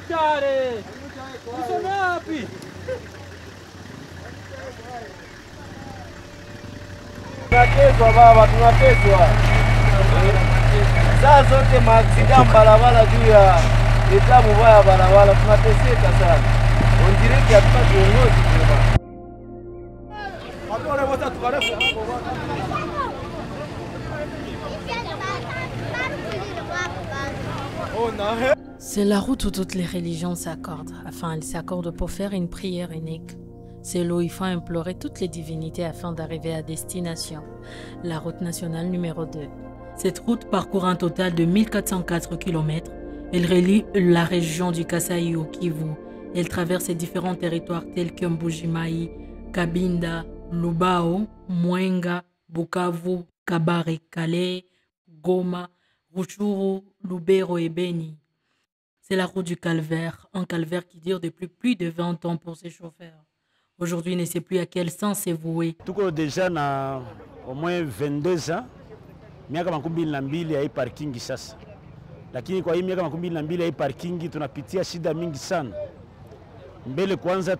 daktari. Useme wapi? Tunateswa baba, tunateswa. Saa zote maaksida barabara juu ya leta mubaya barabara, tunateseka sana. Ondireki hatuna viongozi baba. C'est la route où toutes les religions s'accordent. Enfin, elles s'accordent pour faire une prière unique. C'est là où il faut implorer toutes les divinités afin d'arriver à destination. La route nationale numéro 2. Cette route parcourt un total de 1404 km. Elle relie la région du Kasaï au Kivu. Elle traverse différents territoires tels que Mbujimayi, Kabinda, Lubao, Mwenga, Bukavu, Kabare, Calais, Goma, Ruchuru, Lubero et Beni. C'est la route du calvaire, un calvaire qui dure depuis plus de 20 ans pour ses chauffeurs. Aujourd'hui, il ne sait plus à quel sens c'est voué. Tout déjà na au moins 22 ans, miaka makumi na mbili ya hii parking sasa. Lakini kwa hii miaka makumi na mbili ya hii parking tunapitia shida mingi sana. Mbele kwanza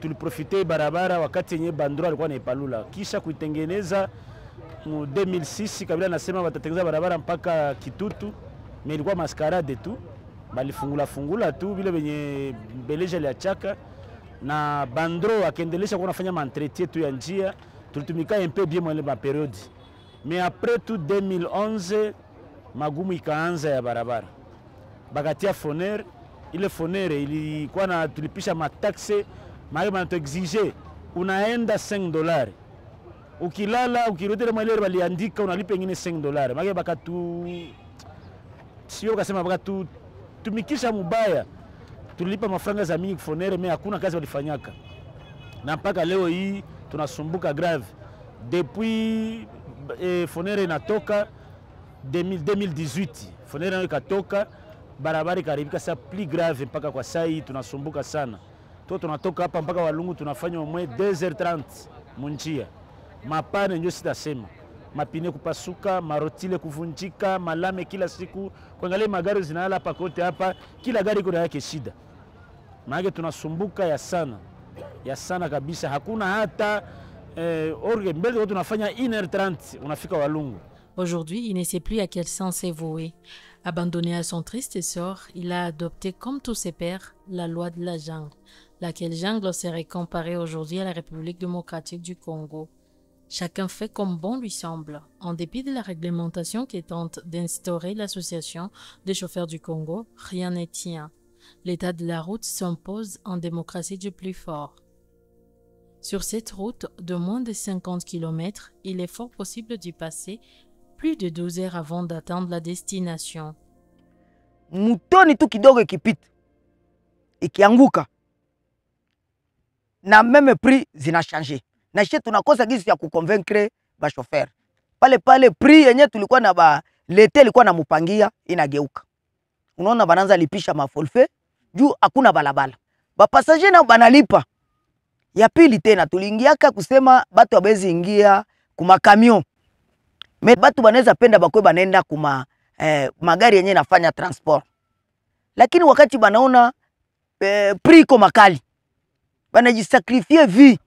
tuliprofite barabara wakati yenye bandro alikuwa naipalula. Kisha kuitengeneza mu 2006 kabila nasema watatengeneza barabara mpaka Kitutu, mais ilikuwa maskarade tu. Balifungula tu vile venye beleja liachaka na bandro akaendelesha kwa nafanya maentretien tu ya njia, tulitumika un peu bien mwele ma periode. Mais après tout 2011 magumu ikaanza ya barabara. Bakatia fonere, ile fonere ilikuwa na tulipisha mataxe, maana tu exige unaenda $5. Ukilala ukirudi mwele waliandika unalipa nyingine $5. Maana bakatu sio kasema bakatu tumikisha mubaya, tulipa mafranga za mingi fonere, mais hakuna kazi walifanyaka. Na mpaka leo hii tunasumbuka grave. Depuis fonere inatoka 2018, fonere ikatoka, barabara ikaribika sa plus grave mpaka kwa saa hii tunasumbuka sana. Tunatoka hapa mpaka Walungu tunafanya au moins 2h30 munjia. Mapane ndio sitasema. Mapine kupasuka, marotile kuvunjika, malame kila siku. Kuangalia magari zinalala hapa kote hapa, kila gari kuna yake shida. Maana tunasumbuka ya sana kabisa. Hakuna hata orge mbele tunafanya 1h30 unafika Walungu. Aujourd'hui, il ne sait plus à quel sens c'est voué. Abandonné à son triste sort, il a adopté, comme tous ses pères, la loi de la jungle, laquelle jungle serait comparée aujourd'hui à la République démocratique du Congo. Chacun fait comme bon lui semble. En dépit de la réglementation qui tente d'instaurer l'association des chauffeurs du Congo, rien ne tient. L'état de la route s'impose en démocratie du plus fort. Sur cette route de moins de 50 km, il est fort possible d'y passer plus de 12 heures avant d'atteindre la destination. Mutoni tu kidogo ikipita, ikianguka, na meme prix zinachangé. Na sisi tunakosa gisi ya kuconvaincre ba chauffeur. Pale prix yenye tulikuwa na ba lete ilikuwa na mupangia inageuka. Unaona bananza lipisha mafolfe juu hakuna balabala. Ba passager na banalipa. Ya pili tena tuliingiaka kusema batu abezi ingia kuma camion. Me batu banaweza penda bakwe banenda kuma magari yenye nafanya transport. Lakini wakati banaona prix ko makali, banajisakrifie vie.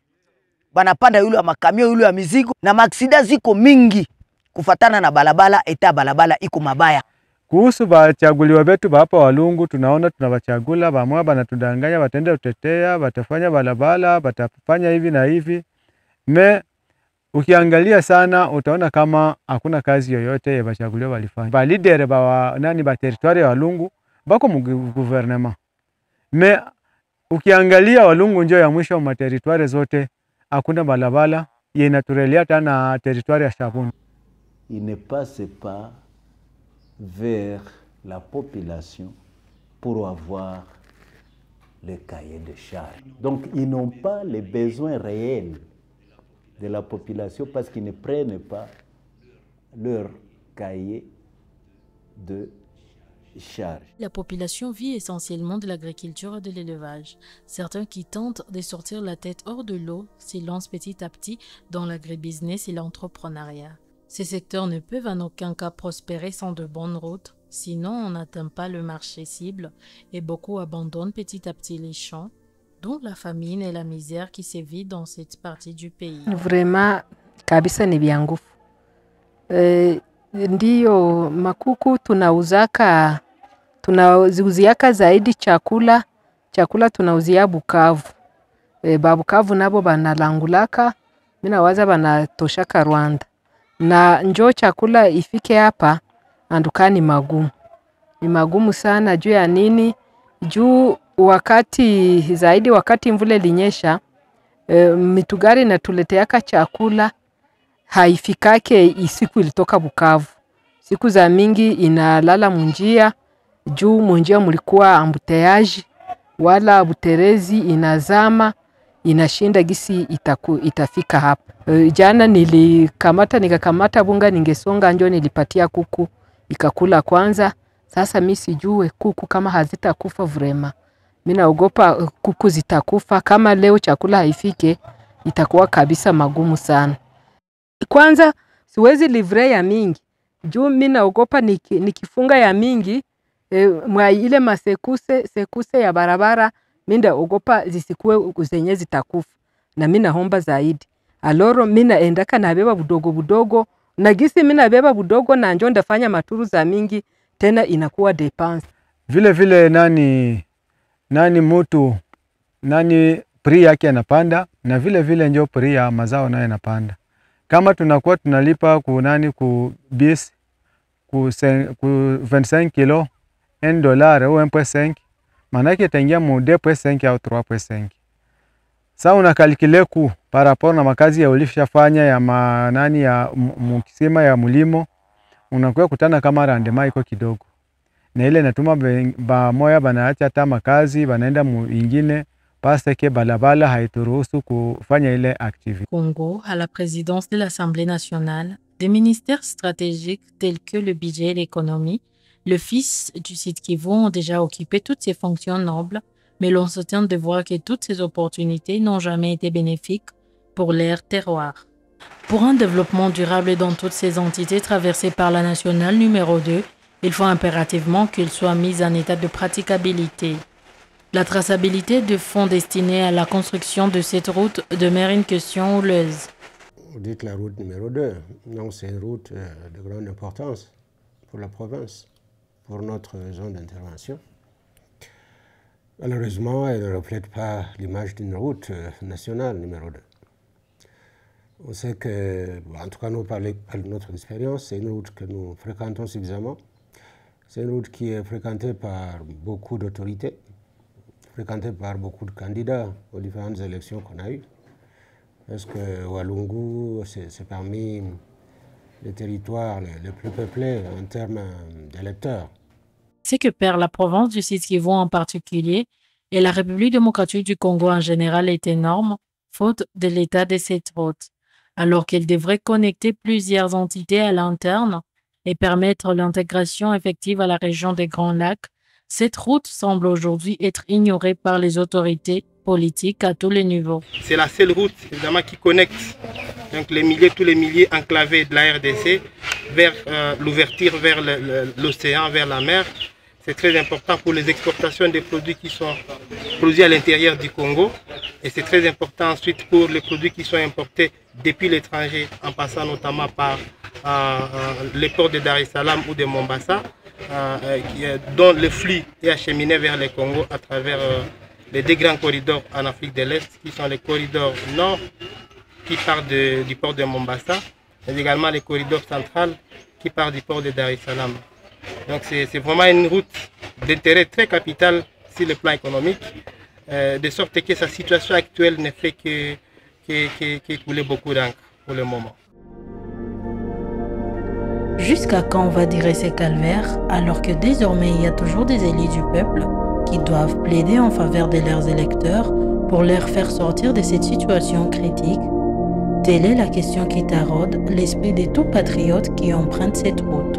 Banapanda yule wa makamio yule wa mizigo na maaksida ziko mingi kufatana na balabala, eta balabala iko mabaya. Kuhusu bachaguliwa wetu hapa Walungu, tunaona tunawachagula bamwa banatudanganya, batenda utetea, batafanya balabala, batafanya hivi na hivi. Ukiangalia sana utaona kama hakuna kazi yoyote ya bachaguliwa walifanya. Ba leader ba territoire ya Walungu bako mu gouvernement. Ukiangalia Walungu ndio ya mwisho wa territoire zote, hakuna balabala yenaturelia tana territoire ya Shabunda. Il ne passe pas vers la population pour avoir le cahier de charges. Donc ils n'ont pas les besoins réels de la population parce qu'ils ne prennent pas leur cahier de charges. La population vit essentiellement de l'agriculture et de l'élevage. Certains qui tentent de sortir la tête hors de l'eau s'élancent petit à petit dans l'agribusiness et l'entrepreneuriat. Ces secteurs ne peuvent en aucun cas prospérer sans de bonnes routes, Sinon, on n'atteint pas le marché cible et beaucoup abandonnent petit à petit les champs, d'où la famine et la misère qui sévit dans cette partie du pays. Vraiment, kabisa ni vya nguvu. Ndiyo makuku tunauziaka zaidi chakula tunauzia Bukavu. Bukavu nabo banalangulaka, mina waza banatoshaka Rwanda. Na njoo chakula ifike hapa anduka ni magumu. Ni magumu sana juu ya nini? Juu wakati mvule linyesha, mitugari inatuleteaka chakula haifikake isiku ilitoka Bukavu. Siku za mingi inalala munjia, juu munjia mulikuwa ambuteyaji, wala buterezi inazama, inashinda gisi itafika hapa. Jana nikakamata bunga ningesonga njo nilipatia kuku, ikakula kwanza. Sasa mimi sijue kuku kama hazitakufa vrema. Mimi naogopa kuku zitakufa, kama leo chakula haifike, itakuwa kabisa magumu sana. Kwanza siwezi livre ya mingi. Juu mimi naogopa nikifunga ya mingi, mwa ile sekuse ya barabara, mimi naogopa zisikue zenye zitakufa. Na mimi naomba zaidi. Aloro mimi naendaka nabeba budogo. Na gisi mimi nabeba budogo na njo ndafanya maturu za mingi, tena inakuwa depense. Vile nani pri yake anapanda, na vile njo pri ya mazao nayo yanapanda. Kama tunakuwa tunalipa ku bis ku 25 kilo $1 au 1.5, manake itaingia mu 2.5 au 3.5. Sasa unakalkile par rapport na makazi ya ulifanya ya ya mukisima ya mulimo, unakuwa kutana kama rendement iko kidogo. Na ile natuma moya banaacha hata makazi banaenda mu ingine parce que balabala haituruhusu kufanya ile activité. Congo, à la présidence de l'Assemblée nationale, des ministères stratégiques tels que le budget et l'économie, le fils du Sud Kivu ont déjà occupé toutes ces fonctions nobles, mais l'on s'étonne de voir que toutes ces opportunités n'ont jamais été bénéfiques pour leur terroir. Pour un développement durable dans toutes ces entités traversées par la nationale numéro 2, il faut impérativement qu'elles soient mises en état de praticabilité. La traçabilité de fonds destinés à la construction de cette route demeure une question houleuse. Vous dites la route numéro 2. Non, c'est une route de grande importance pour la province, pour notre zone d'intervention. Malheureusement, elle ne reflète pas l'image d'une route nationale numéro 2. On sait que, en tout cas nous par notre expérience, c'est une route que nous fréquentons suffisamment. C'est une route qui est fréquentée par beaucoup d'autorités, fréquentée par beaucoup de candidats aux différentes élections qu'on a eues. Parce que Walungu, c'est parmi les territoires les plus peuplés en termes d'électeurs. Ce que perd la province du Sud Kivu en particulier et la République démocratique du Congo en général est énorme, faute de l'état de cette route. Alors qu'elle devrait connecter plusieurs entités à l'interne et permettre l'intégration effective à la région des Grands Lacs, cette route semble aujourd'hui être ignorée par les autorités politiques à tous les niveaux. C'est la seule route évidemment qui connecte donc tous les milliers enclavés de la RDC vers l'ouverture vers l'océan, vers la mer. C'est très important pour les exportations des produits qui sont produits à l'intérieur du Congo. Et c'est très important ensuite pour les produits qui sont importés depuis l'étranger, en passant notamment par les ports de Dar es Salaam ou de Mombasa, dont le flux est acheminé vers le Congo à travers les deux grands corridors en Afrique de l'Est, qui sont les corridors nord, qui partent du port de Mombasa, et également les corridors centrales, qui partent du port de Dar es Salaam. Donc c'est vraiment une route d'intérêt très capital sur le plan économique, de sorte que sa situation actuelle ne fait que couler beaucoup d'encre pour le moment. Jusqu'à quand on va durer ces calvaires, alors que désormais il y a toujours des élus du peuple qui doivent plaider en faveur de leurs électeurs pour leur faire sortir de cette situation critique? Telle est la question qui taraude l'esprit de tout patriote qui emprunte cette route.